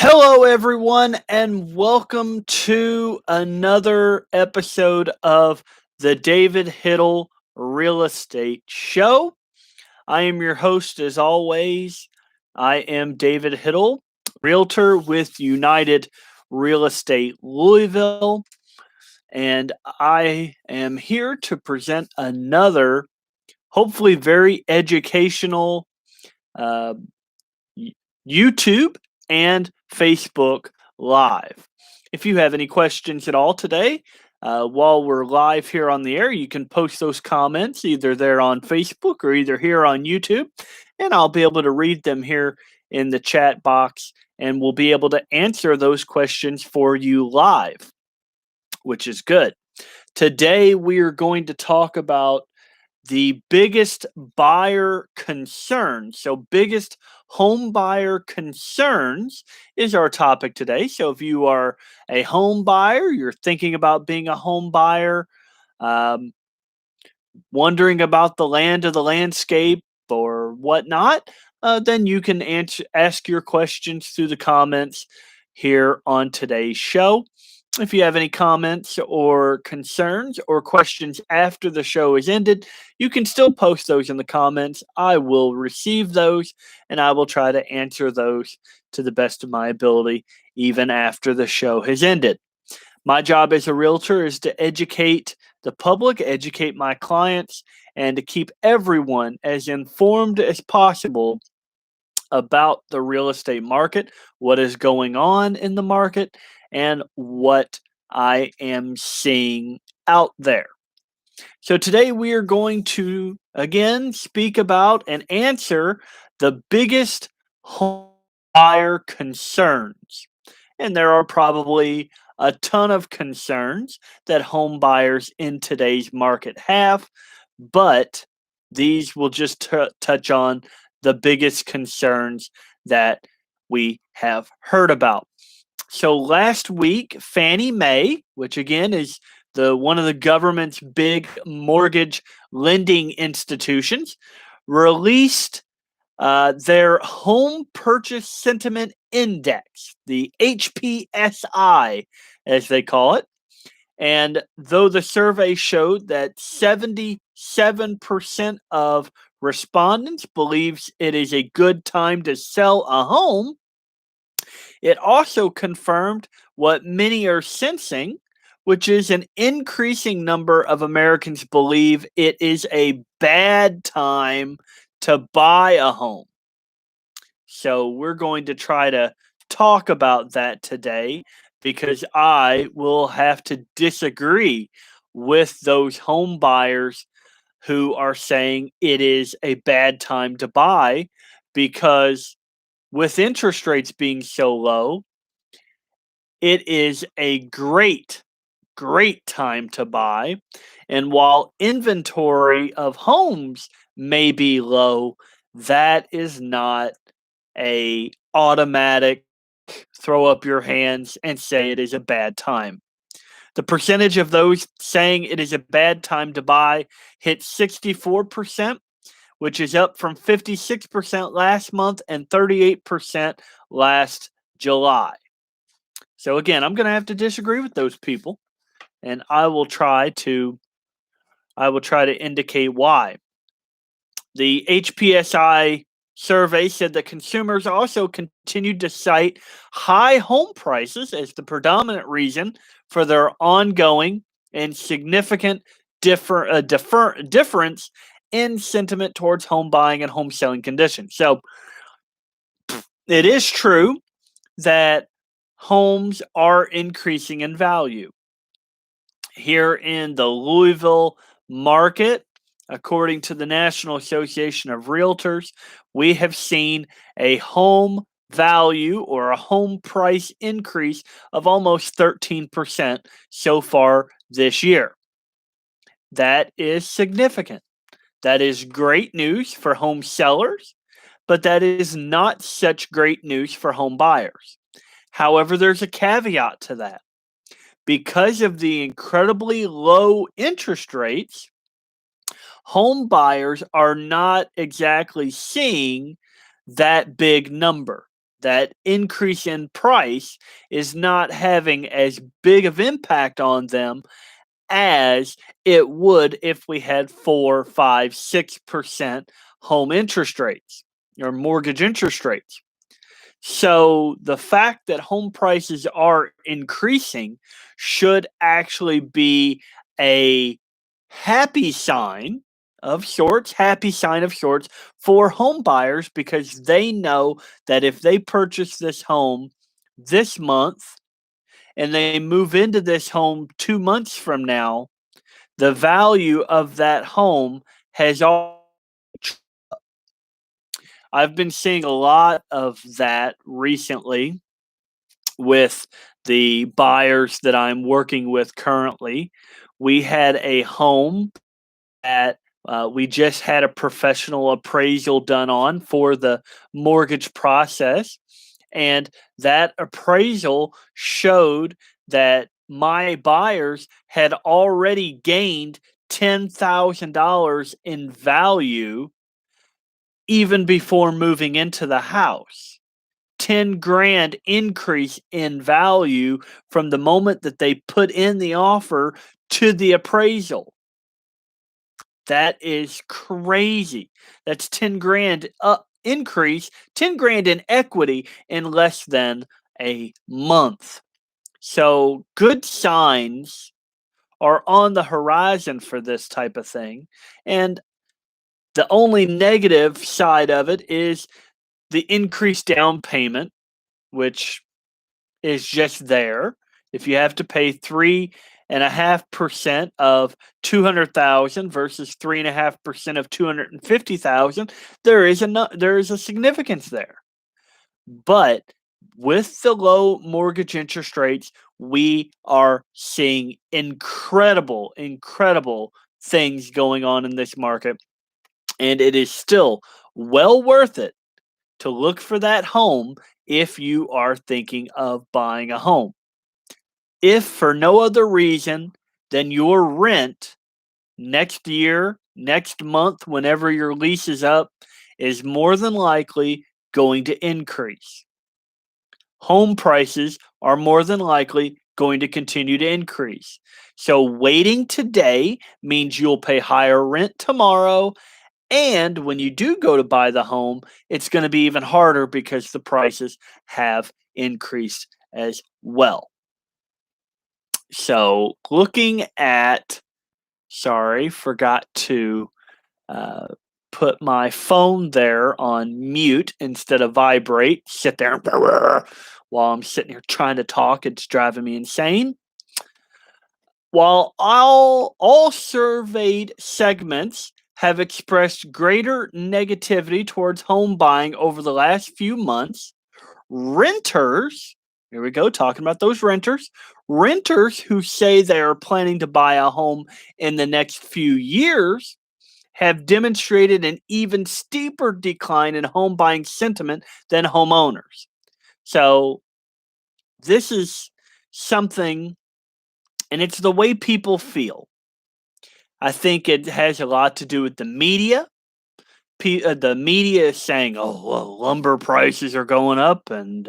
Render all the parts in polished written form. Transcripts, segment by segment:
Hello, everyone, and welcome to another episode of the David Hittle Real Estate Show. I am your host, as always. I am David Hittle, Realtor with United Real Estate Louisville, and I am here to present another, hopefully, very educational uh, YouTube and Facebook Live. If you have any questions at all today, while we're live here on the air, you can post those comments either there on Facebook or either here on YouTube, and I'll be able to read them here in the chat box, and we'll be able to answer those questions for you live, which is good. Today, we are going to talk about the biggest buyer concerns. So, biggest home buyer concerns is our topic today. So, if you are a home buyer, you're thinking about being a home buyer, um, wondering about the land or the landscape or whatnot, then you can ask your questions through the comments here on today's show. If you have any comments or concerns or questions after the show is ended, you can still post those in the comments. I will receive those and I will try to answer those to the best of my ability, even after the show has ended. My job as a realtor is to educate the public, educate my clients, and to keep everyone as informed as possible about the real estate market, what is going on in the market, and what I am seeing out there. So today we are going to again speak about and answer the biggest home buyer concerns. And there are probably a ton of concerns that home buyers in today's market have, but these will just touch on the biggest concerns that we have heard about. So last week, Fannie Mae, which again is the one of the government's big mortgage lending institutions, released their home purchase sentiment index, the HPSI, as they call it. And though the survey showed that 77% of respondents believes it is a good time to sell a home, it also confirmed what many are sensing, which is an increasing number of Americans believe it is a bad time to buy a home. So we're going to try to talk about that today because I will have to disagree with those home buyers who are saying it is a bad time to buy because with interest rates being so low, it is a great time to buy. And while inventory of homes may be low, that is not a automatic throw up your hands and say it is a bad time. The percentage of those saying it is a bad time to buy hit 64%, which is up from 56% last month and 38% last July. So again, I'm going to have to disagree with those people, and I will try to indicate why. The HPSI survey said that consumers also continued to cite high home prices as the predominant reason for their ongoing and significant difference in sentiment towards home buying and home selling conditions. So it is true that homes are increasing in value. Here in the Louisville market, according to the National Association of Realtors, we have seen a home value or a home price increase of almost 13% so far this year. That is significant. That is great news for home sellers, but that is not such great news for home buyers. However, there's a caveat to that. Because of the incredibly low interest rates, home buyers are not exactly seeing that big number. that increase in price is not having as big of impact on them as it would if we had 4, 5, 6% home interest rates or mortgage interest rates. So the fact that home prices are increasing should actually be a happy sign of sorts for home buyers, because they know that if they purchase this home this month and they move into this home 2 months from now, the value of that home has all. I've been seeing a lot of that recently with the buyers that I'm working with currently. We had a home that we just had a professional appraisal done on for the mortgage process. And that appraisal showed that my buyers had already gained $10,000 in value even before moving into the house. 10 grand increase in value from the moment that they put in the offer to the appraisal. That is crazy. That's 10 grand increase, 10 grand in equity in less than a month. So good signs are on the horizon for this type of thing. And the only negative side of it is the increased down payment, which is just there. If you have to pay 3.5% of 200,000 versus 3.5% of 250,000, there is a significance there. But with the low mortgage interest rates, we are seeing incredible, incredible things going on in this market. And it is still well worth it to look for that home if you are thinking of buying a home. If for no other reason than your rent next year, next month, whenever your lease is up, is more than likely going to increase. Home prices are more than likely going to continue to increase. So waiting today means you'll pay higher rent tomorrow. And when you do go to buy the home, it's going to be even harder because the prices have increased as well. So looking at, sorry, forgot to uh, put my phone there on mute instead of vibrate. Sit there while I'm sitting here trying to talk. It's driving me insane. While all surveyed segments have expressed greater negativity towards home buying over the last few months, renters, here we go, talking about those renters who say they are planning to buy a home in the next few years have demonstrated an even steeper decline in home buying sentiment than homeowners. So this is something, and it's the way people feel. I think it has a lot to do with the media. The media is saying, "Oh, well, lumber prices are going up, and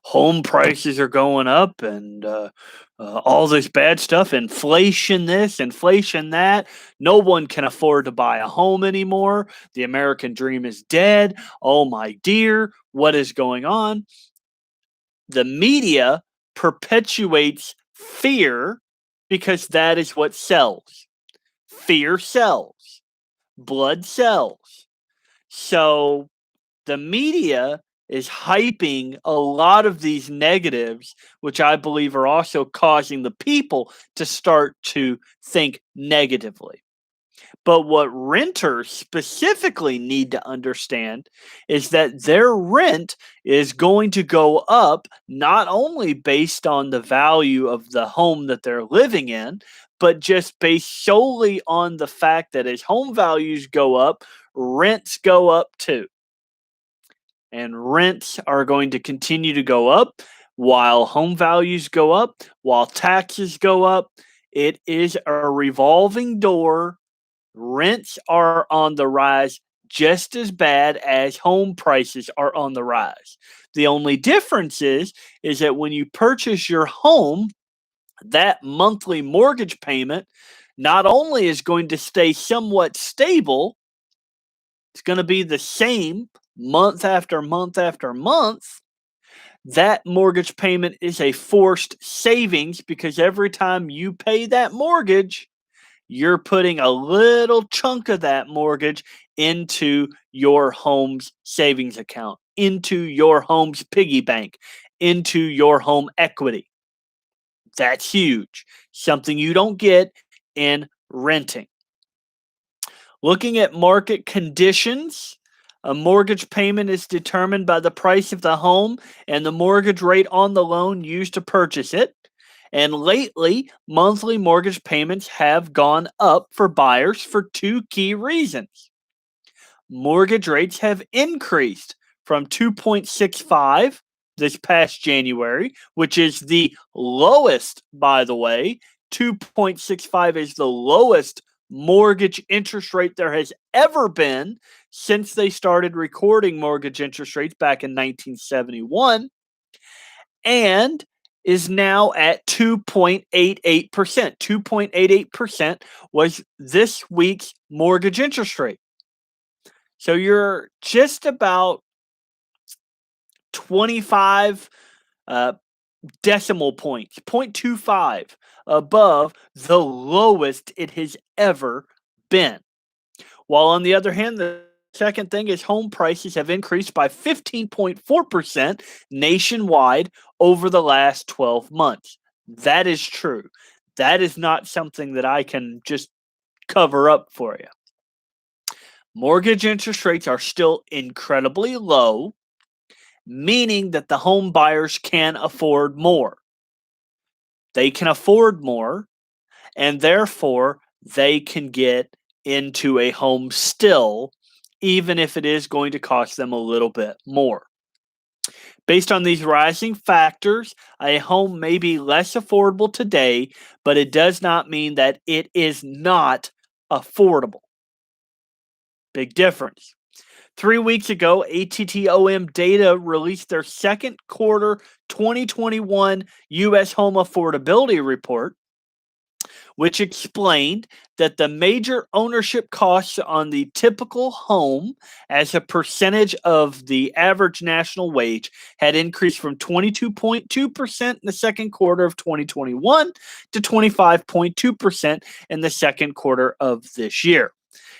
home prices are going up, and all this bad stuff. Inflation, this, inflation that. No one can afford to buy a home anymore. The American dream is dead. Oh my dear, what is going on?" The media perpetuates fear because that is what sells. Fear sells. Blood sells. So the media is hyping a lot of these negatives, which I believe are also causing the people to start to think negatively. But what renters specifically need to understand is that their rent is going to go up not only based on the value of the home that they're living in, but just based solely on the fact that as home values go up, rents go up too. And rents are going to continue to go up while home values go up, while taxes go up. It is a revolving door. Rents are on the rise just as bad as home prices are on the rise. The only difference is that when you purchase your home, that monthly mortgage payment not only is going to stay somewhat stable, it's going to be the same month after month after month. That mortgage payment is a forced savings because every time you pay that mortgage, you're putting a little chunk of that mortgage into your home's savings account, into your home's piggy bank, into your home equity. That's huge. Something you don't get in renting. Looking at market conditions, a mortgage payment is determined by the price of the home and the mortgage rate on the loan used to purchase it. And lately, monthly mortgage payments have gone up for buyers for two key reasons. Mortgage rates have increased from 2.65 this past January, which is the lowest, by the way. 2.65 is the lowest mortgage interest rate there has ever been since they started recording mortgage interest rates back in 1971, and is now at 2.88%. 2.88% was this week's mortgage interest rate. So you're just about 25 decimal points, 0.25 above the lowest it has ever been. While on the other hand, the second thing is home prices have increased by 15.4% nationwide over the last 12 months. That is true. That is not something that I can just cover up for you. Mortgage interest rates are still incredibly low, meaning that the home buyers can afford more. They can afford more, and therefore they can get into a home still, even if it is going to cost them a little bit more. Based on these rising factors, a home may be less affordable today, but it does not mean that it is not affordable. Big difference. 3 weeks ago, ATTOM data released their second quarter 2021 U.S. home affordability report, which explained that the major ownership costs on the typical home as a percentage of the average national wage had increased from 22.2% in the second quarter of 2021 to 25.2% in the second quarter of this year.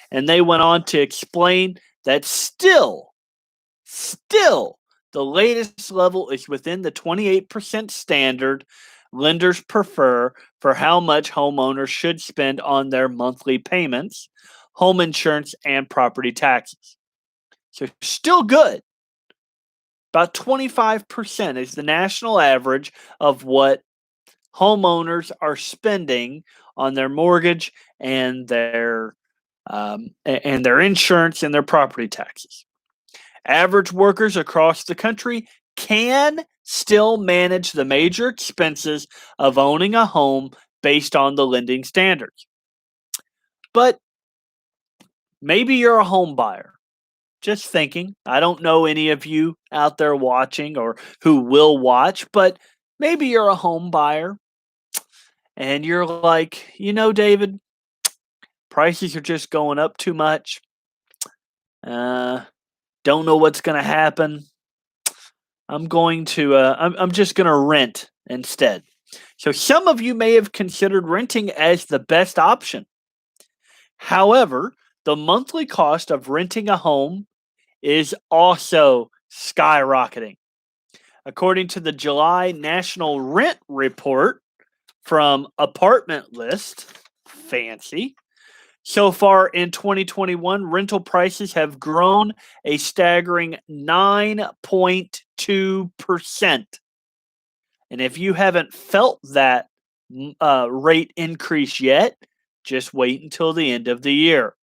And they went on to explain that still, the latest level is within the 28% standard lenders prefer for how much homeowners should spend on their monthly payments, home insurance, and property taxes. So still good. About 25% is the national average of what homeowners are spending on their mortgage and their insurance and their property taxes. Average workers across the country can still manage the major expenses of owning a home based on the lending standards. But maybe you're a home buyer. Just thinking. I don't know any of you out there watching or who will watch, but maybe you're a home buyer and you're like, David, prices are just going up too much. Don't know what's going to happen. I'm just going to rent instead. So some of you may have considered renting as the best option. However, the monthly cost of renting a home is also skyrocketing. According to the July National Rent Report from Apartment List, fancy, so far in 2021, rental prices have grown a staggering 9.2%. And if you haven't felt that rate increase yet, just wait until the end of the year.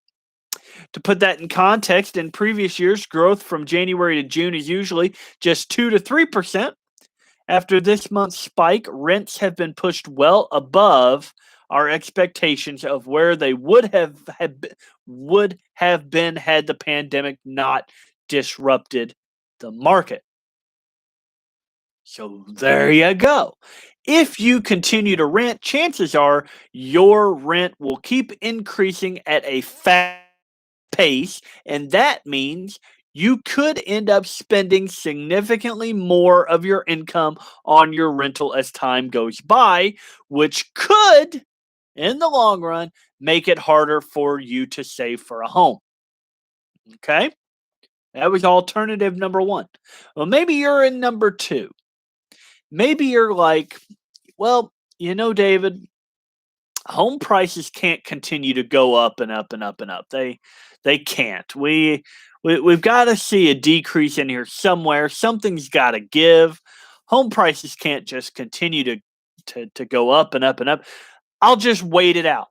To put that in context, in previous years, growth from January to June is usually just 2 to 3%. After this month's spike, rents have been pushed well above our expectations of where they would have been had the pandemic not disrupted the market. So there you go. If you continue to rent, chances are your rent will keep increasing at a fast pace, and that means you could end up spending significantly more of your income on your rental as time goes by, which could, in the long run, make it harder for you to save for a home. Okay? That was alternative number one. Well, maybe you're in number two. Maybe you're like, well, David, home prices can't continue to go up and up and up and up. They can't. We've got to see a decrease in here somewhere. Something's got to give. Home prices can't just continue to go up and up and up. I'll just wait it out.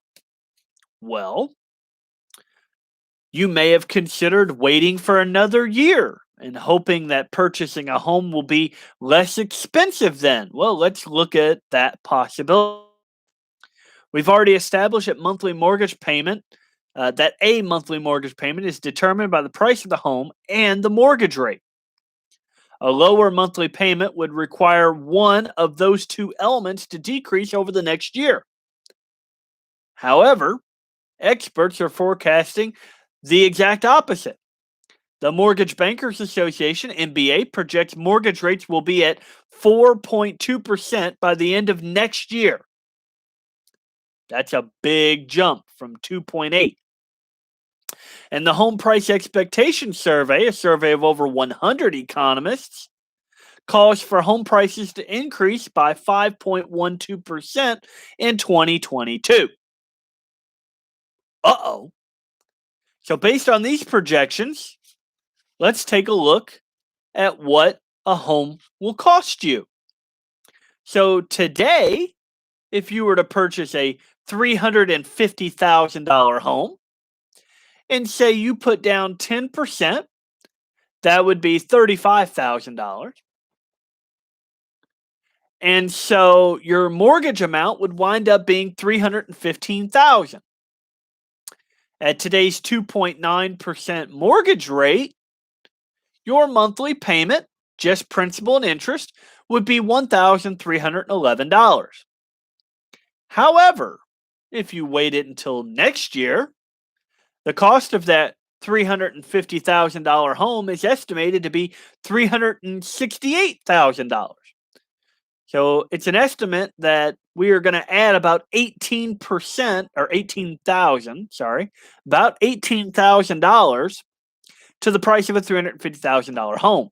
Well, you may have considered waiting for another year and hoping that purchasing a home will be less expensive then. Well, let's look at that possibility. We've already established that a monthly mortgage payment is determined by the price of the home and the mortgage rate. A lower monthly payment would require one of those two elements to decrease over the next year. However, experts are forecasting the exact opposite. The Mortgage Bankers Association, MBA, projects mortgage rates will be at 4.2% by the end of next year. That's a big jump from 2.8. And the Home Price Expectation Survey, a survey of over 100 economists, calls for home prices to increase by 5.12% in 2022. Uh-oh. So based on these projections, let's take a look at what a home will cost you. So today, if you were to purchase a $350,000 home, and say you put down 10%, that would be $35,000. And so your mortgage amount would wind up being $315,000. At today's 2.9% mortgage rate, your monthly payment, just principal and interest, would be $1,311. However, if you waited until next year, the cost of that $350,000 home is estimated to be $368,000. So it's an estimate that we are going to add about 18% or 18,000, about $18,000 to the price of a $350,000 home.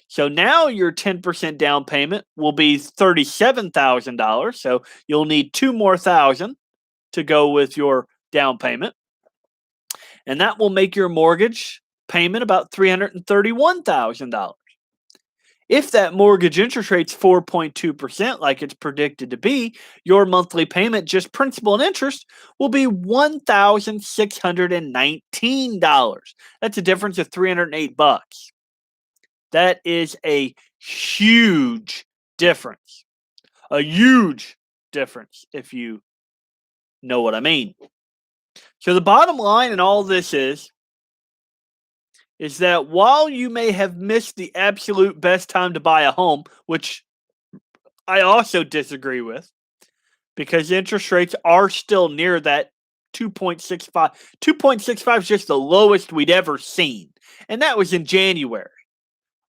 So now your 10% down payment will be $37,000. So you'll need two more thousand to go with your down payment. And that will make your mortgage payment about $331,000. If that mortgage interest rate's 4.2% like it's predicted to be, your monthly payment, just principal and interest, will be $1,619. That's a difference of $308. That is a huge difference. A huge difference, if you know what I mean. So the bottom line in all this is that while you may have missed the absolute best time to buy a home, which I also disagree with, because interest rates are still near that 2.65. 2.65 is just the lowest we'd ever seen, and that was in January.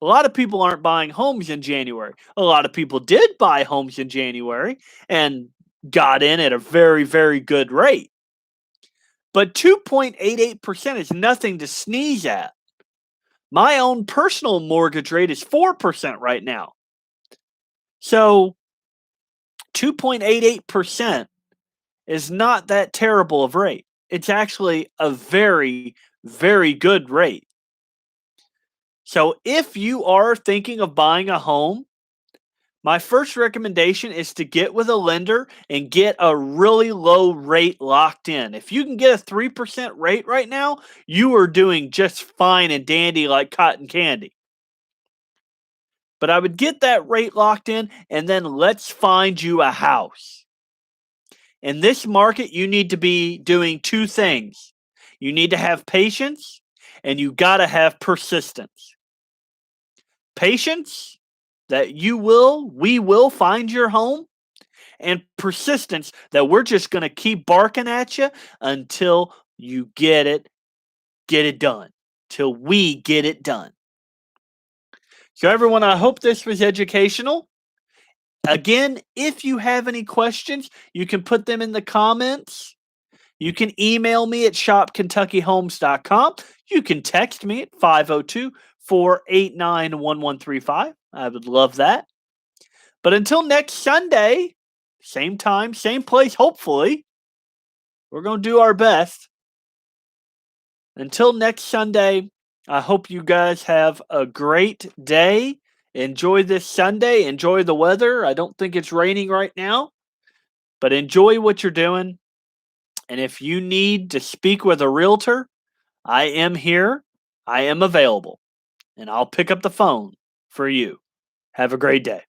A lot of people aren't buying homes in January. A lot of people did buy homes in January and got in at a very, very good rate. But 2.88% is nothing to sneeze at. My own personal mortgage rate is 4% right now. So 2.88% is not that terrible of rate. It's actually a very, very good rate. So if you are thinking of buying a home, my first recommendation is to get with a lender and get a really low rate locked in. If you can get a 3% rate right now, you are doing just fine and dandy like cotton candy. But I would get that rate locked in, and then let's find you a house. In this market, you need to be doing two things. You need to have patience, and you got to have persistence. Patience that we will find your home, and persistence that we're just going to keep barking at you until you get it done, till we get it done. So everyone, I hope this was educational. Again, if you have any questions, you can put them in the comments. You can email me at shopkentuckyhomes.com. You can text me at 502-489-1135. I would love that. But until next Sunday, same time, same place, hopefully, we're going to do our best. Until next Sunday, I hope you guys have a great day. Enjoy this Sunday. Enjoy the weather. I don't think it's raining right now, but enjoy what you're doing. And if you need to speak with a realtor, I am here. I am available. And I'll pick up the phone for you. Have a great day.